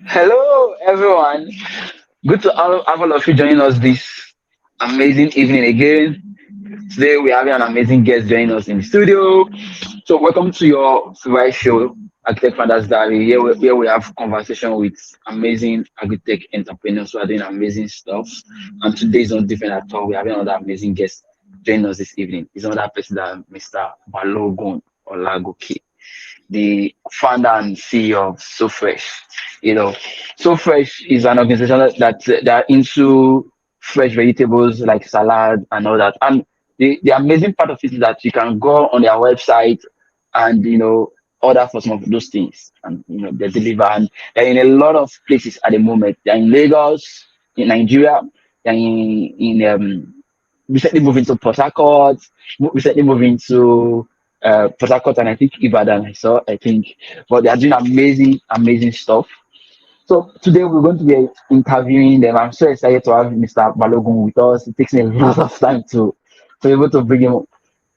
Hello, everyone. Good to have all of you joining us this amazing evening again. Today we're having an amazing guest joining us in the studio. So welcome to your favorite show, Agritech Founders Diary. Here we have conversation with amazing agritech entrepreneurs who are doing amazing stuff. And today is not different at all. We're having another amazing guest joining us this evening. It's another person that Mr. Balogun Olagoke, the founder and CEO of So Fresh. So Fresh is an organization that are into fresh vegetables like salad and all that. And the amazing part of it is that you can go on their website and order for some of those things, and they deliver. And they're in a lot of places at the moment. They're in Lagos, in Nigeria. They're in recently moving to Port Harcourt, recently moving to Port Harcourt, and I think Ibadan. I think, but they are doing amazing stuff. So today we're going to be interviewing them. I'm so excited to have Mr. Balogun with us. It takes me a lot of time to be able to bring him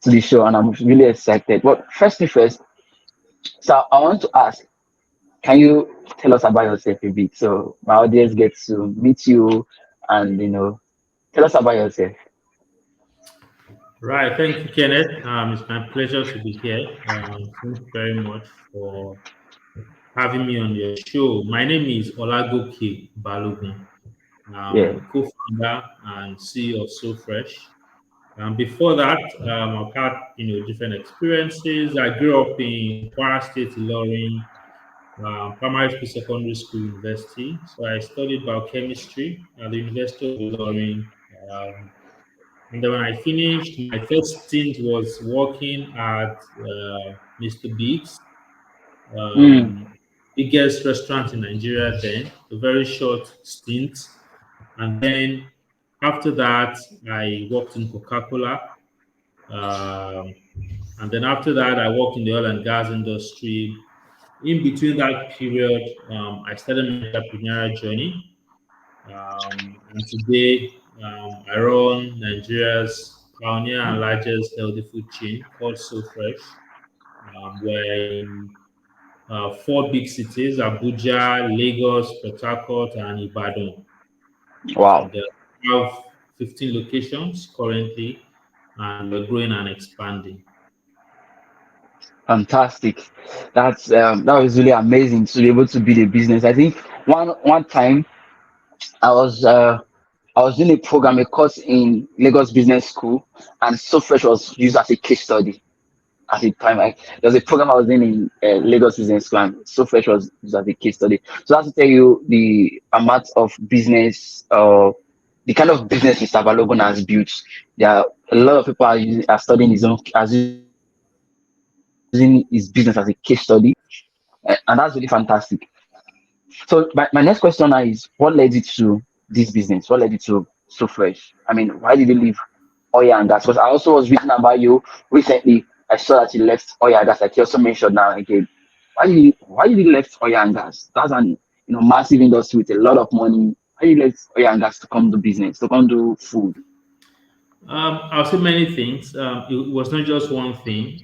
to the show, and I'm really excited. But first thing first, so I want to ask, can you tell us about yourself a bit so my audience gets to meet you and tell us about yourself. Right, thank you, Kenneth. It's my pleasure to be here. Thank you very much for having me on your show. My name is Olagoke Balogun. I'm Yeah. the co-founder and CEO of So Fresh. Before that, I've had different experiences. I grew up in Kwara State, Ilorin, primary school, secondary school, university. So I studied biochemistry at the University of Ilorin. Um, And then when I finished, my first stint was working at Mr. Biggs, Mm. um, biggest restaurant in Nigeria then, a very short stint. And then after that, I worked in Coca-Cola. Um, and then after that, I worked in the oil and gas industry. In between that period, I started my entrepreneurial journey. And today, I run Nigeria's pioneer and largest healthy food chain called So Fresh. We're in four big cities: Abuja, Lagos, Port Harcourt, and Ibadan. Wow. And we have 15 locations currently, and we're growing and expanding. Fantastic. That was really amazing to be able to build a business. I think one time I was uh I was doing a program, a course in Lagos Business School, and So Fresh was used as a case study at the time. There was a program I was doing in Lagos Business School, and So Fresh was used as a case study. So that's to tell you the amount of business, the kind of business Mr. Balogun has built. There are a lot of people are studying his own, as using his business as a case study, and that's really fantastic. So my next question now is, what led you to this business? What led you to So Fresh? I mean, why did you leave oil and gas? Because I also was reading about you recently. I saw that you left oil and gas, like you also mentioned now again. Why did you left oil and gas? That's an massive industry with a lot of money. Why did you left oil and gas to come do business, to come do food? I'll say many things. It was not just one thing.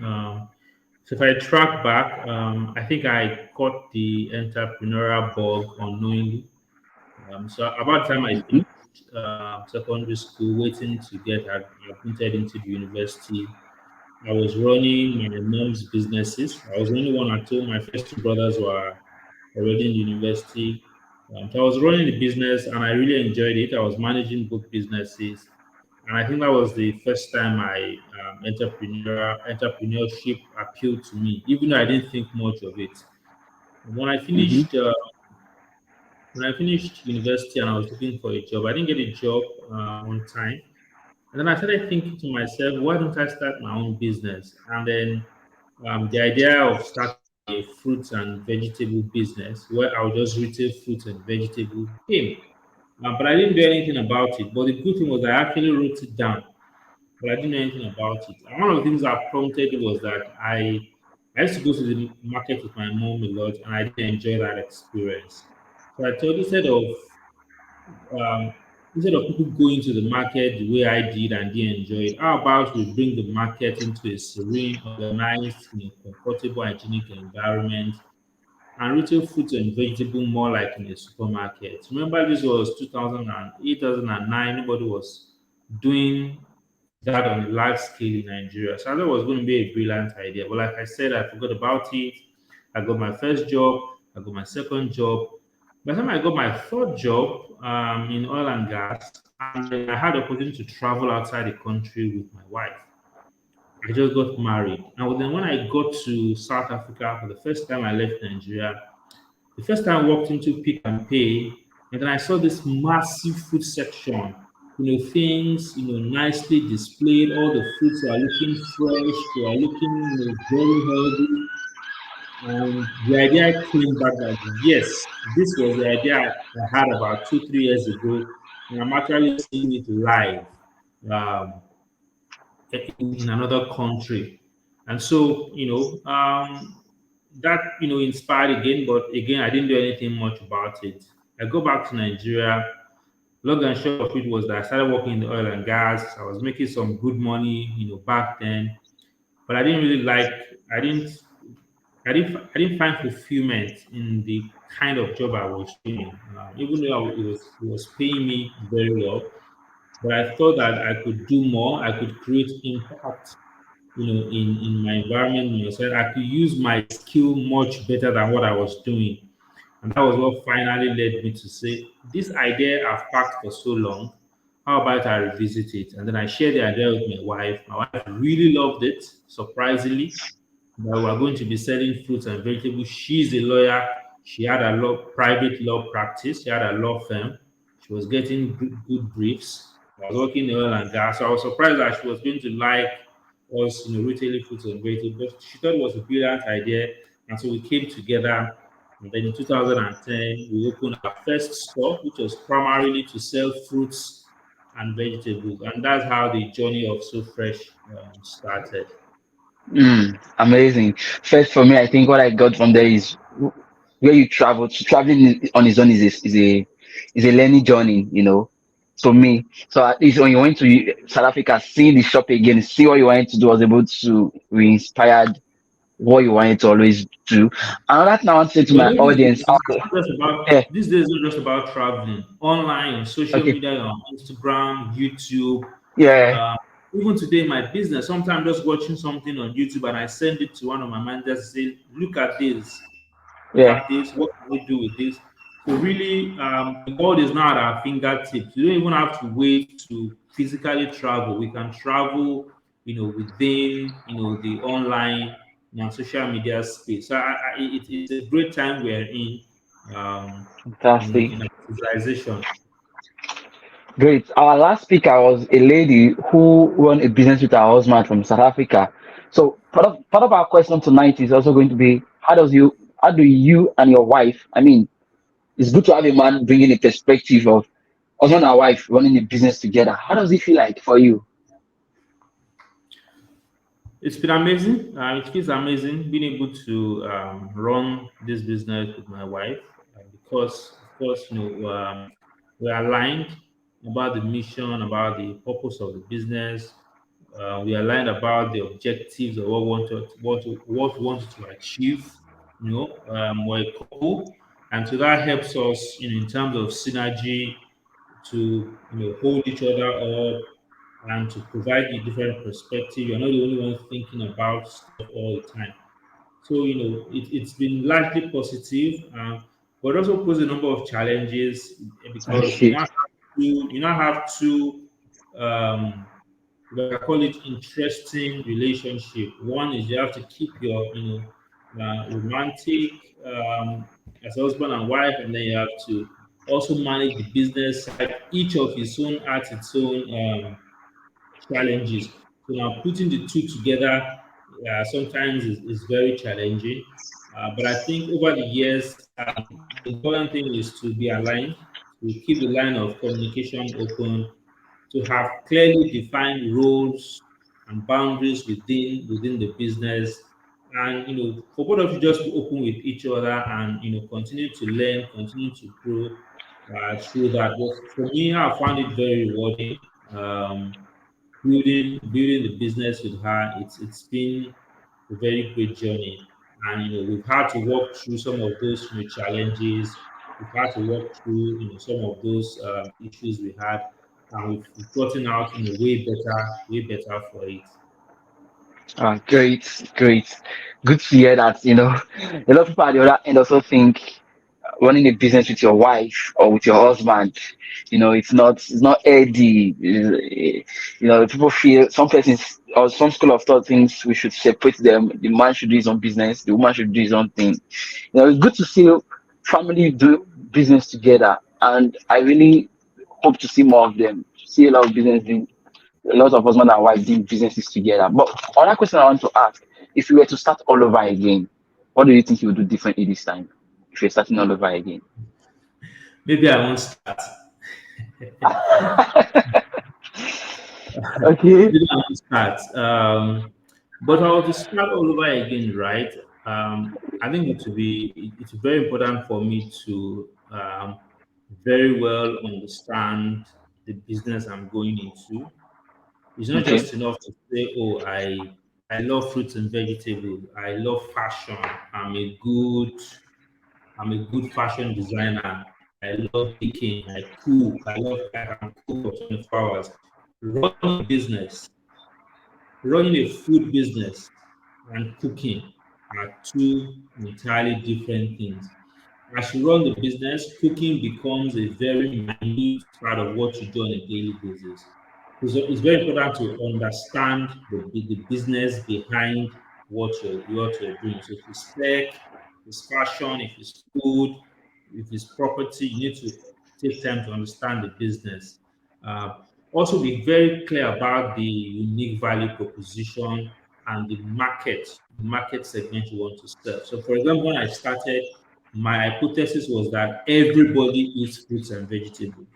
So if I track back, I think I caught the entrepreneurial bug unknowingly. So about the time I Mhm. finished secondary school, waiting to get admitted into the university, I was running my mom's businesses. I was the only one at home. My first two brothers were already in the university. So I was running the business and I really enjoyed it. I was managing both businesses. And I think that was the first time my entrepreneurship appealed to me, even though I didn't think much of it. When I Mhm. finished university and I was looking for a job, I didn't get a job on time. And then I started thinking to myself, why don't I start my own business? And then the idea of starting a fruits and vegetable business where I'll just retail fruits and vegetable came. But I didn't do anything about it. But the good thing was I actually wrote it down, but I didn't know anything about it. And one of the things that prompted it was that I used to go to the market with my mom a lot, and I didn't enjoy that experience. So I thought um, instead of people going to the market the way I did and didn't enjoy it, how about we bring the market into a serene, organized, comfortable, hygienic environment and retail fruits and vegetable more like in a supermarket. Remember, this was 2008, 2009. Nobody was doing that on a large scale in Nigeria. So I thought it was going to be a brilliant idea. But like I said, I forgot about it. I got my first job, I got my second job. By the time I got my third job in oil and gas, and I had the opportunity to travel outside the country with my wife. I just got married. And then when I got to South Africa for the first time I left Nigeria, the first time I walked into Pick and Pay, and then I saw this massive food section. Things, nicely displayed. All the fruits are looking fresh. They are looking, very healthy. And the idea came back that yes, this was the idea I had about 2, 3 years ago, and I'm actually seeing it live. Um, in another country. And so, that, inspired again, but again, I didn't do anything much about it. I go back to Nigeria. Long and short of it was that I started working in the oil and gas. I was making some good money, back then, but I didn't really like, I didn't, I didn't find fulfillment in the kind of job I was doing. Even though it was paying me very well, but I thought that I could do more. I could create impact, in my environment. So I could use my skill much better than what I was doing. And that was what finally led me to say, this idea I've packed for so long, how about I revisit it? And then I shared the idea with my wife. My wife really loved it, surprisingly, that we are going to be selling fruits and vegetables. She's a lawyer. She had a private law practice. She had a law firm. She was getting good briefs. I was working in oil and gas. So I was surprised that she was going to like us, retailing fruits and vegetables. But she thought it was a brilliant idea. And so we came together. And then in 2010, we opened our first store, which was primarily to sell fruits and vegetables. And that's how the journey of So Fresh started. Amazing. First, for me, I think what I got from there is where you travel. Traveling on its own is a learning journey. For me. So at least when you went to South Africa, seeing the shop again, see what you wanted to do, was able to be inspired what you wanted to always do. Another thing I want to say to But my these days, audience out it's there. not just Yeah. about these days. It's not just about traveling online, on social Okay. media, on Instagram, YouTube. Yeah. Uh, Even today, my business. Sometimes just watching something on YouTube, and I send it to one of my managers and say, "Look at this. We Yeah. have this. What can we do with this?" So really, the world is now at our fingertips. You don't even have to wait to physically travel. We can travel, within, the online, social media space. So it's a great time we're in, um, Fantastic. in our civilization. Great. Our last speaker was a lady who run a business with her husband from South Africa. So part of our question tonight is also going to be how do you and your wife, I mean, it's good to have a man bringing a perspective of husband and wife running a business together. How does it feel like for you? It's been amazing. It feels amazing being able to run this business with my wife because, of course, we're aligned about the mission, about the purpose of the business. We are aligned about the objectives of what we want to achieve. We're a couple, and so that helps us, in terms of synergy to hold each other up and to provide a different perspective. You're not the only one thinking about stuff all the time. So it's been largely positive, but also poses a number of challenges because Okay. you now have two um, I call it interesting relationship. One is you have to keep your romantic as husband and wife, and then you have to also manage the business side. Each of its own at its own challenges. So now putting the two together sometimes is very challenging. But I think over the years, the important thing is to be aligned, to keep the line of communication open, to have clearly defined roles and boundaries within the business, and for both of you just be open with each other and continue to learn, continue to grow through that. But for me, I found it very rewarding. Building the business with her, it's been a very great journey. and we've had to walk through some of those challenges. We've had to walk through some of those issues we had, and we've gotten out way better for it. Great, great. Good to hear that. A lot of people at the other end also think running a business with your wife or with your husband, it's not easy. People feel some persons or some school of thought thinks we should separate them. The man should do his own business, the woman should do his own thing. It's good to see family do business together, and I really hope to see more of them. See a lot of business doing a lot of husband and wife doing businesses together. But another question I want to ask: if you were to start all over again, what do you think you would do differently this time? If you're starting all over again. Maybe I won't start. Okay. Maybe I won't start. But I want to start all over again, right? I think it's very important for me to very well understand the business I'm going into. It's not Okay. just enough to say, "Oh, I love fruits and vegetables. I love fashion. I'm a good I'm a good fashion designer. I love baking. I cook. I can cook for 24 hours." Running a business, running a food business and cooking are two entirely different things. As you run the business, cooking becomes a very minute part of what you do on a daily basis. So it's very important to understand the business behind what you're doing. So if it's tech, if it's fashion, if it's food, if it's property, you need to take time to understand the business. Uh, Also, be very clear about the unique value proposition and the market segment you want to serve. So, for example, when I started, my hypothesis was that everybody eats fruits and vegetables.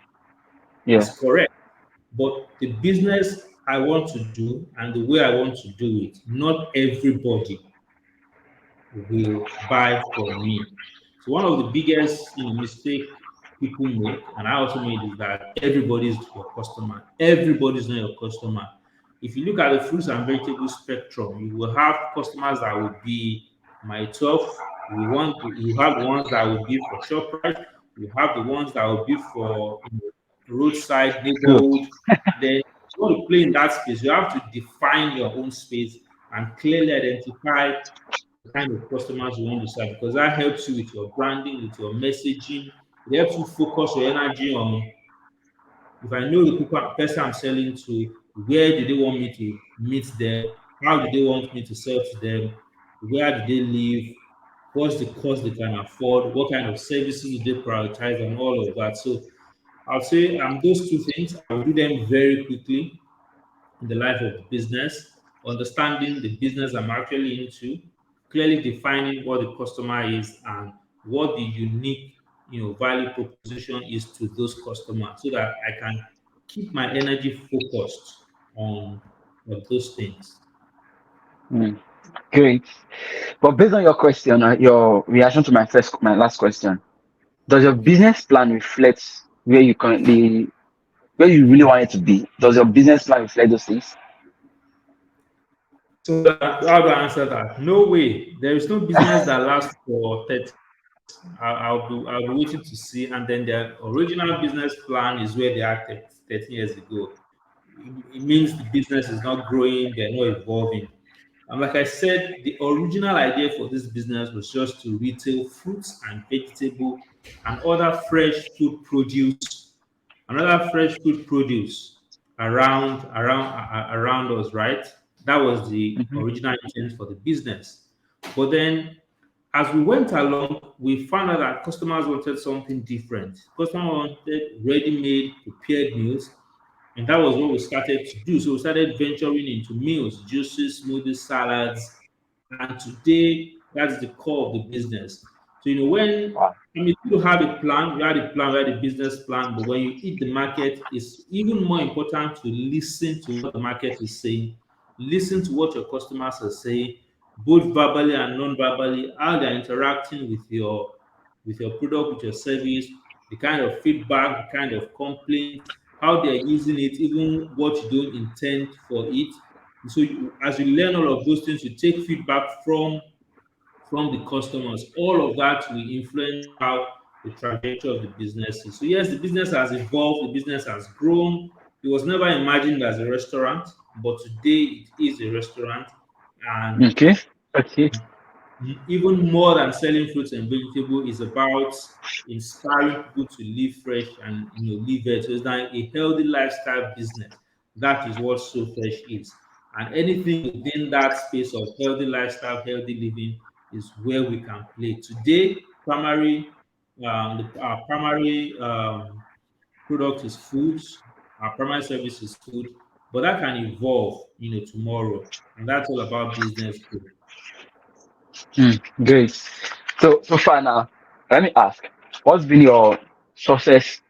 Yeah. It's correct. But the business I want to do and the way I want to do it, not everybody will buy from me. So one of the biggest mistake people make, and I also made, is that everybody is your customer. Everybody is not your customer. If you look at the fruits and vegetable spectrum, you will have customers that will be my 12. You have the ones that will be for ShopRite. You have the ones that will be for roadside True. neighborhood. Then you want to play in that space. You have to define your own space and clearly identify the kind of customers you want to serve, because that helps you with your branding, with your messaging. It helps you focus your energy on, if I know the person I'm selling to, where do they want me to meet them? How do they want me to sell to them? Where do they live? What's the cost they can afford? What kind of services do they prioritize, and all of that. So I'll say those two things, I will do them very quickly in the life of the business, understanding the business I'm actually into, clearly defining what the customer is and what the unique value proposition is to those customers, so that I can keep my energy focused on those things. Mm, great. But based on your question, your reaction to my last question, does your business plan reflect where you really want it to be? Does your business plan reflect those things? So how do I answer that? No way. There is no business that lasts for 30 years. I'll be waiting to see. And then their original business plan is where they are 13 years ago. It means the business is not growing, they're not evolving. And like I said, the original idea for this business was just to retail fruits and vegetable and other fresh food produce, another fresh food produce around us, right? That was the Hmm. original intent for the business. But then as we went along, we found out that customers wanted something different. Customers wanted ready-made prepared meals, and that was what we started to do. So we started venturing into meals, juices, smoothies, salads, and today that's the core of the business. So Wow. people have a plan, we had a business plan, but when you hit the market, it's even more important to listen to what the market is saying, listen to what your customers are saying, both verbally and non-verbally, how they're interacting with your product, with your service, the kind of feedback, the kind of complaints, how they're using it, even what you don't intend for it. And so as you learn all of those things, you take feedback from from the customers. All of that will influence how the trajectory of the business is. So yes, the business has evolved, the business has grown. It was never imagined as a restaurant, but today it is a restaurant. And Okay. Okay. even more than selling fruits and vegetables is about inspiring people to live fresh and live healthy. So it's like a healthy lifestyle business. That is what So Fresh is. And anything within that space of healthy lifestyle, healthy living is where we can play. Today, our primary product is foods, our primary service is food, but that can evolve, tomorrow. And that's all about business growth. Great. So far now, let me ask, what's been your success?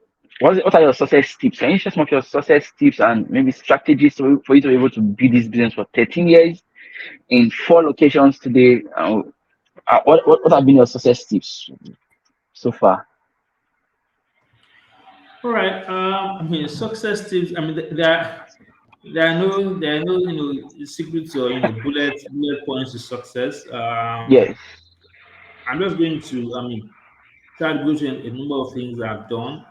What are your success tips? Can you share some of your success tips and maybe strategies for you to be able to build this business for 13 years in 4 locations today? What have been your success tips so far? All right. Success tips. There are no secrets or bullet points to success. Yes. I'm just going to try to go through a number of things I've done.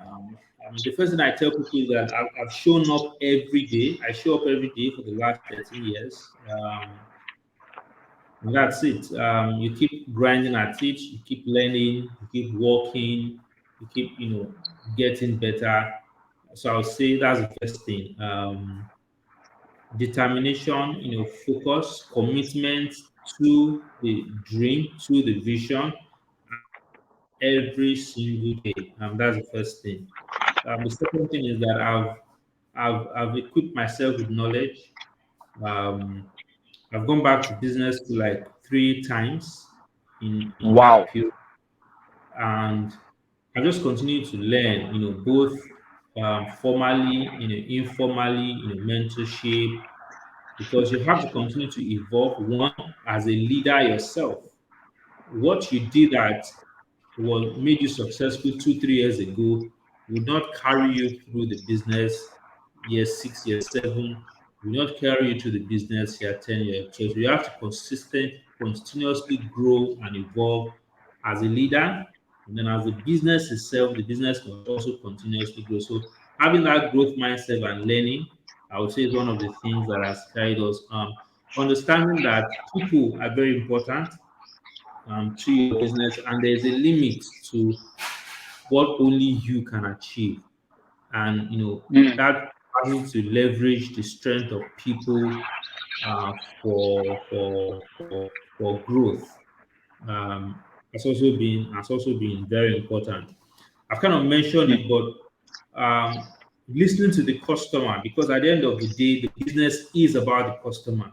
The first thing I tell people is that I've shown up every day. I show up every day for the last 13 years. And that's it. You keep grinding at it. You keep learning. You keep working. You keep getting better. So I'll say that's the first thing. Determination, focus, commitment to the dream, to the vision, every single day. That's the first thing. The second thing is that I've equipped myself with knowledge. Um, I've gone back to business school like 3 times in that Wow. period, and I just continue to learn. Both formally, informally, mentorship, because you have to continue to evolve. One, as a leader yourself, what you did at what made you successful 2 3 years ago would not carry you through the business year 6 year 7, will not carry you to the business year 10 year 12. So you have to continuously grow and evolve as a leader, and then as the business itself, the business must also continuously grow. So having that growth mindset and learning, I would say, is one of the things that has carried us. Understanding that people are very important to your business, and there's a limit to what only you can achieve. And Mm, that ability to leverage the strength of people for growth has also been very important. I've kind of mentioned mm. it, but listening to the customer, because at the end of the day, the business is about the customer.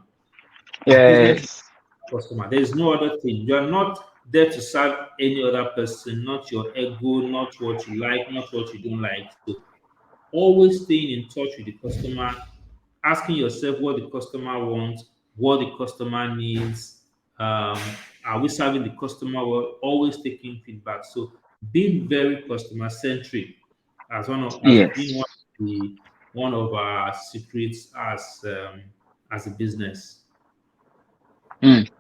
The business Yes. customer. There is no other thing. You are not there to serve any other person, not your ego, not what you like, not what you don't like. So always staying in touch with the customer, asking yourself what the customer wants, what the customer needs. Are we serving the customer well? Always taking feedback. So being very customer centric has been Yes. one of our secrets as a business. Mm,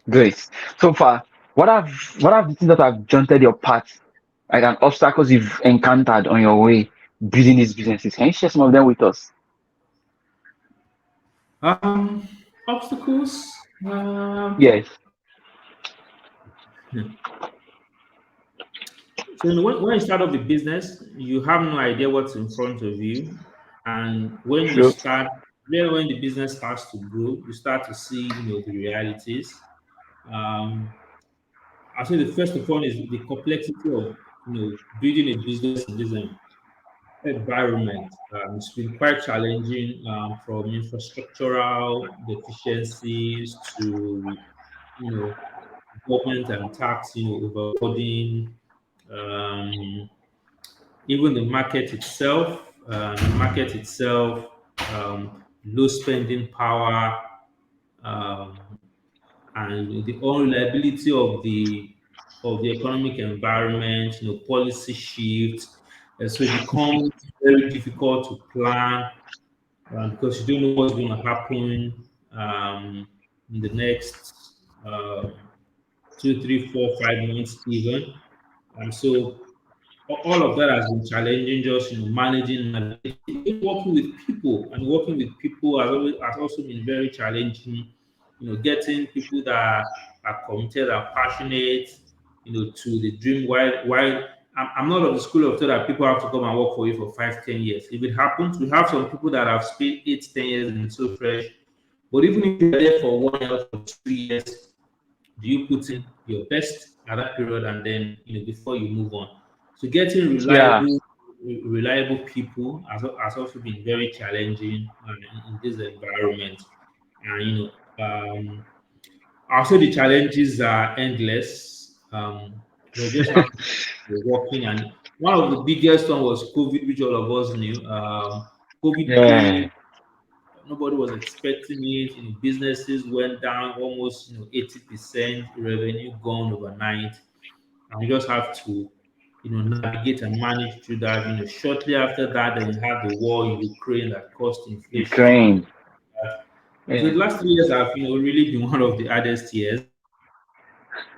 great. So far, what have the things that have junted your path, like an obstacles you've encountered on your way building these businesses? Can you share some of them with us? Um, Obstacles. Yes. So when you start up the business, you have no idea what's in front of you, and True. when the business starts to grow, you start to see the realities. Um, I say the first of all is the complexity of building a business in this environment. It's been quite challenging, from infrastructural deficiencies to you know government and tax overloading. Um, Even the market itself, low spending power, um, and the unreliability of the economic environment, policy shifts. And so it becomes very difficult to plan, because you don't know what's going to happen in the next 2, 3, 4, 5 months even. And so all of that has been challenging, just managing, navigating, even working with people. And working with people has also been very challenging. Getting people that are committed, are passionate, to the dream. While I'm not of the school of thought that people have to come and work for you for 5, 10 years. If it happens, we have some people that have spent 8, 10 years in So Fresh. But even if you're there for 1 year, for 2 years, do you put in your best at that period, and then before you move on? So getting Yeah. reliable people has also been very challenging in this environment. And also the challenges are endless. We just have to be working, and one of the biggest one was COVID, which all of us knew. COVID Yeah. came, nobody was expecting it. Businesses went down almost 80% revenue gone overnight, and we just have to navigate and manage through that. Shortly after that, then you have the war in Ukraine that caused inflation. Ukraine. So the Yeah. last 3 years have really been one of the hardest years.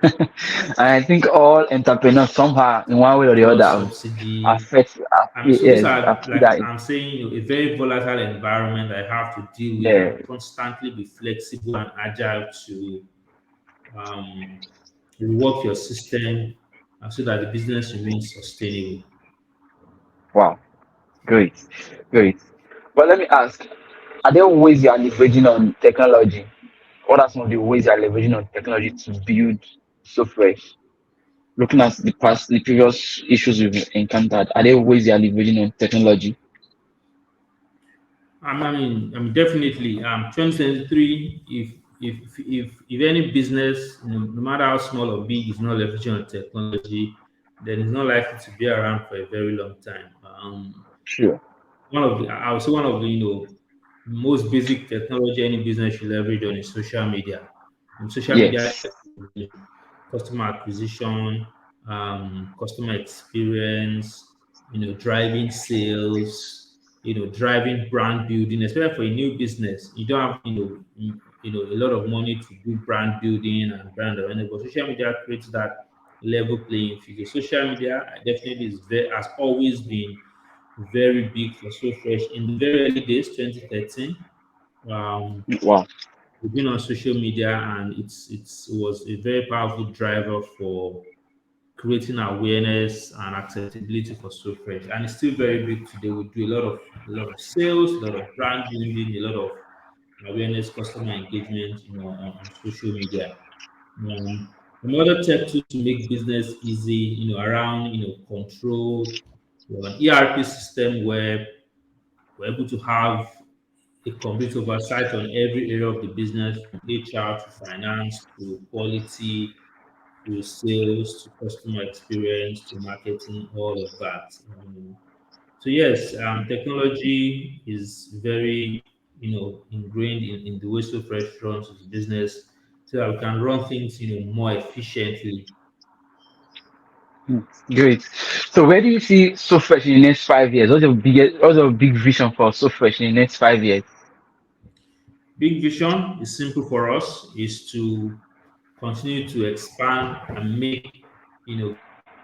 And I think all entrepreneurs somehow, in one way or the other, have Subsidy. affect. I mean, so these Yes, are, affect like that. I'm saying, a very volatile environment I have to deal with Yeah. and constantly be flexible and agile to um, rework your system so that the business remains sustainable. Wow. Great. Great. But let me ask: are there ways you are leveraging on technology? What are some of the ways you are leveraging on technology to build so fresh? Looking at the previous issues we've encountered, are there ways you are leveraging on technology? I mean, definitely. 2023. If any business, no matter how small or big, is not leveraging on technology, then it's not likely to be around for a very long time. Sure. I would say one of the most basic technology any business should leverage on is social media. Social media, Yes. customer acquisition, customer experience, driving sales, driving brand building, especially for a new business. You don't have, a lot of money to do brand building and brand awareness, but social media creates that level playing field. So social media definitely has always been very big for So Fresh. In the very early days, 2013, um, Wow. we've been on social media, and it was a very powerful driver for creating awareness and acceptability for So Fresh. And it's still very big today. We do a lot of sales, a lot of brand building, a lot of awareness, customer engagement, on social media. Another tech tool to make business easy, around control, an ERP system where we're able to have a complete oversight on every area of the business, from HR to finance to quality to sales to customer experience to marketing, all of that. So yes, technology is very ingrained in the way So Fresh runs its business, so that we can run things more efficiently. Hmm. Great. So where do you see So Fresh in the next 5 years? What's your big vision for So Fresh in the next 5 years? Big vision is simple for us, is to continue to expand and make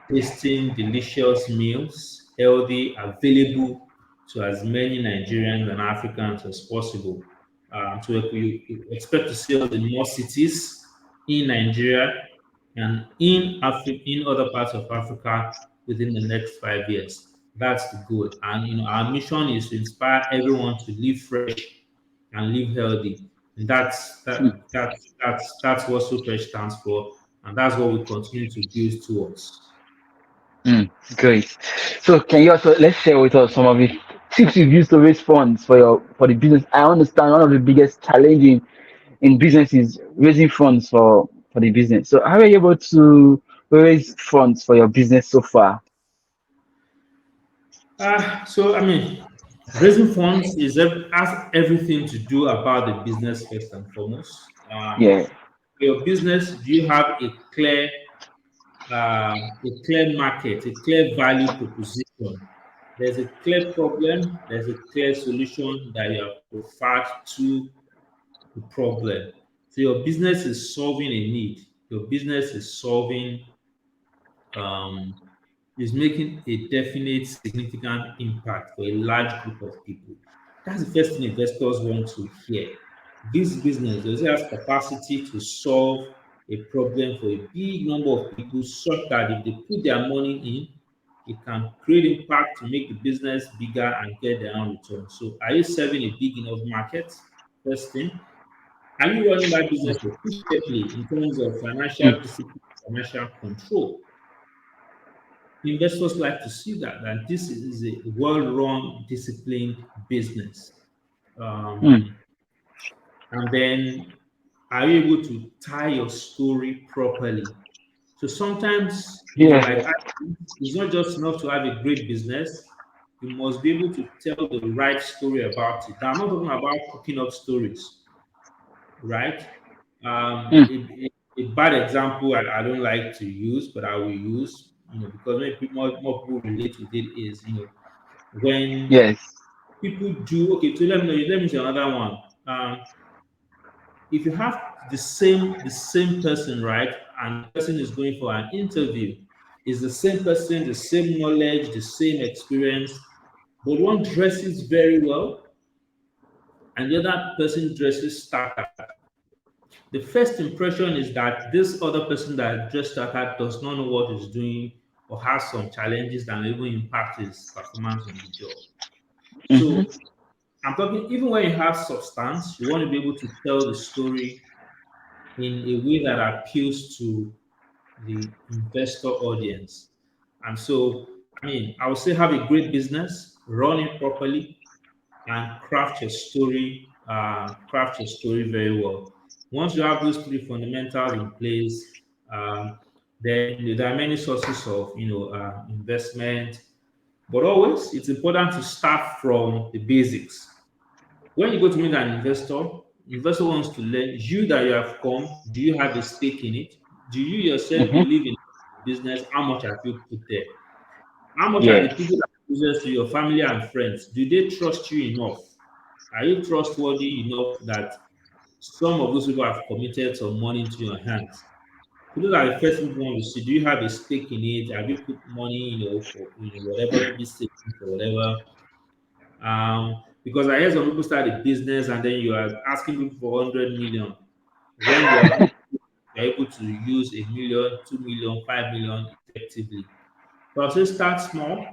tasting delicious meals, healthy, available to as many Nigerians and Africans as possible. So we expect to see us in more cities in Nigeria and in other parts of Africa within the next 5 years. That's the goal. And our mission is to inspire everyone to live fresh and live healthy. And that's what So Fresh stands for, and that's what we continue to build towards. Hmm. Great. So can you also let's share with us some of the tips you've used to raise funds for the business? I understand one of the biggest challenge in business is raising funds for the business. So how are you able to raise funds for your business so far? So I mean, raising funds has everything to do about the business first and foremost. Yeah. Your business, do you have a clear market, a clear value proposition? There's a clear problem, there's a clear solution that you have preferred to the problem. So your business is solving a need. your business is solving, um, is making a definite, significant impact for a large group of people. That's the first thing investors want to hear. This business, does it have capacity to solve a problem for a big number of people such that if they put their money in, it can create impact to make the business bigger and get their own return. So are you serving a big enough market? First thing. Are you running that business efficiently in terms of Mm. financial discipline, financial control? Investors like to see that this is a well-run, disciplined business. Mm. Um, and then are you able to tie your story properly? So sometimes, Yeah. like it's not just enough to have a great business. You must be able to tell the right story about it. Now, I'm not talking about cooking up stories, right? Mm. A bad example I don't like to use, but I will use, because maybe more people relate with it is, when Yes. people do, okay, so let me say another one. If you have the same person, right, and the person is going for an interview, is the same person, the same knowledge, the same experience, but one dresses very well and the other person dresses starter. The first impression is that this other person that dressed starter does not know what he's doing or has some challenges that may even impact his performance on the job. Mm-hmm. So I'm talking, even when you have substance, you want to be able to tell the story in a way that appeals to the investor audience. And so, I would say have a great business, run it properly, and craft your story very well. Once you have those three fundamentals in place, then there are many sources of investment. But always, it's important to start from the basics. When you go to meet an investor wants to learn you that you have come. Do you have a stake in it? Do you yourself Mm-hmm. believe in the business? How much have you put there? How much are the Yes. people that are closest to your family and friends? Do they trust you enough? Are you trustworthy enough that some of those people have committed some money into your hands? So those are the first things you want to see. Do you have a stake in it? Have you put money, for whatever, maybe savings or whatever? Because I hear some people start a business and then you are asking people for 100 million when you're able to use a million, 2 million, 5 million effectively. So I'll say start small.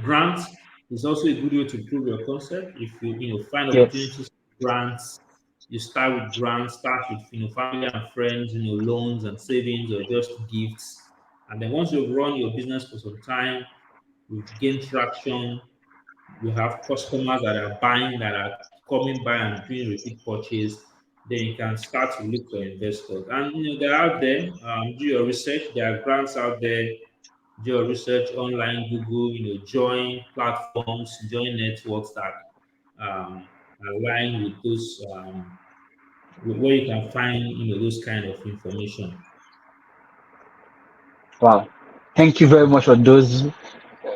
Grants is also a good way to prove your concept. If you find Yes. opportunities for grants, you start with grants, start with family and friends, loans and savings or just gifts. And then once you've run your business for some time, you've gained traction, you have customers that are buying, that are coming by and doing repeat purchase, then you can start to look for investors. And they're out there. Do your research. There are grants out there. Do your research online, Google. Join platforms, join networks that align with those where you can find those kind of information. Wow. Thank you very much for those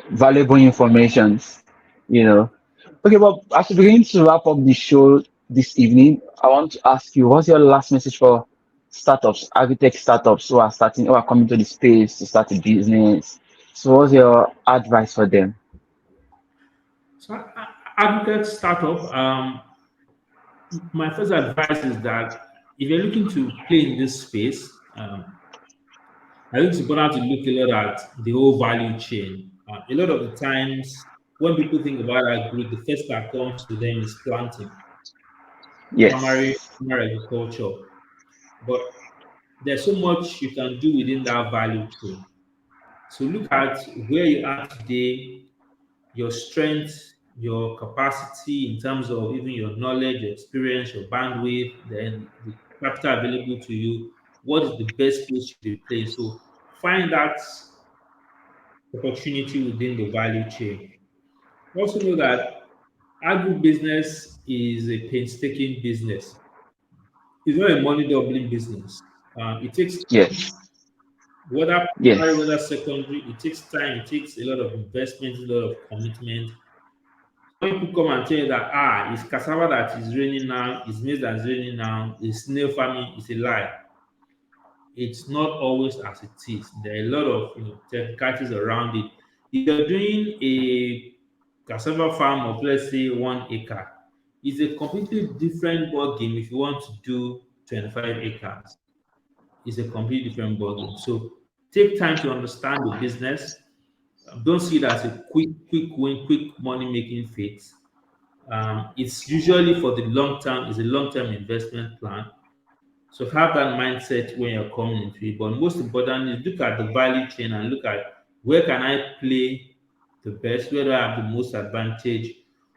valuable informations. You know. Okay, well, as we begin to wrap up the show this evening, I want to ask you, what's your last message for startups, agri-tech startups who are coming to the space to start a business? So, what's your advice for them? So, advocate startup. My first advice is that if you're looking to play in this space, I think it's important to look a lot at the whole value chain. A lot of the times, when people think about agri, the first that comes to them is planting, Yes. primary agriculture. But there's so much you can do within that value chain. So look at where you are today, your strength, your capacity in terms of even your knowledge, your experience, your bandwidth, then the capital available to you. What is the best place you can play? So find that opportunity within the value chain. Also know that agribusiness is a painstaking business. It's not a money doubling business. It takes time, Yes. whether primary, Yes. whether secondary. It takes time. It takes a lot of investment, a lot of commitment. When people come and tell you that it's cassava that is raining now, it's maize that is raining now, it's snail farming, it's a lie. it's not always as it is. There are a lot of technicalities around it. If you're doing a cassava farm of let's say 1 acre, it's a completely different ball game if you want to do 25 acres. It's a completely different ball game. So take time to understand the business. Don't see it as a quick win, quick money making fix. It's usually for the long term. It's a long term investment plan. So have that mindset when you're coming into it. But most importantly, look at the value chain and look at where can I play the best, where do I have the most advantage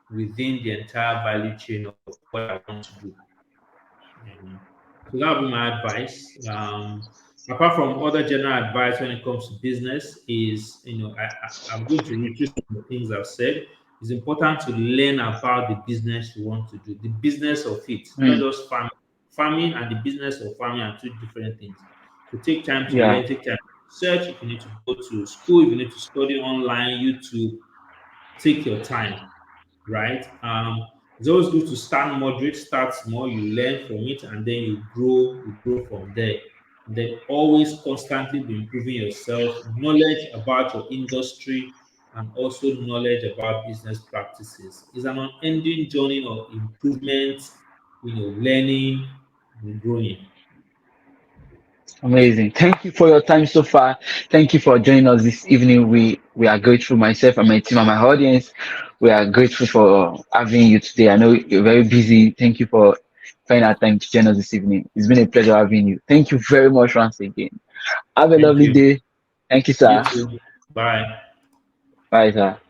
within the entire value chain of what I want to do. You know. So that would be my advice. Apart from other general advice when it comes to business, is I'm going to repeat some of the things I've said. It's important to learn about the business you want to do, the business of it, not Mm. just farming. Farming and the business of farming are two different things. So take time to Yeah. learn, take time to research. If you need to go to school, if you need to study online, YouTube, take your time, right? It's always good to start moderate, start small, you learn from it, and then you grow from there. And then always constantly be improving yourself, knowledge about your industry, and also knowledge about business practices. It's an unending journey of improvement, learning and growing. Amazing. Thank you for your time so far. Thank you for joining us this evening. We are grateful, myself and my team and my audience. We are grateful for having you today. I know you're very busy. Thank you for finding our time to join us this evening. It's been a pleasure having you. Thank you very much once again. Have a Thank lovely you. day. Thank you, You sir. too. Bye. Bye, sir.